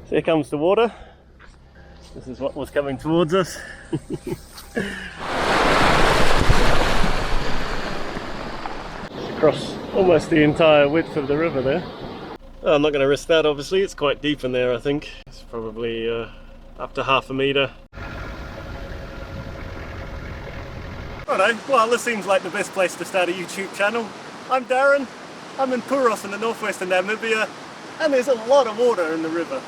So here comes the water. This is what was coming towards us. Across almost the entire width of the river there. Oh, I'm not going to risk that, obviously. It's quite deep in there, I think. It's probably up to half a metre. Righto, well, this seems like the best place to start a YouTube channel. I'm Darren. I'm in Purros in the northwest of Namibia, and there's a lot of water in the river.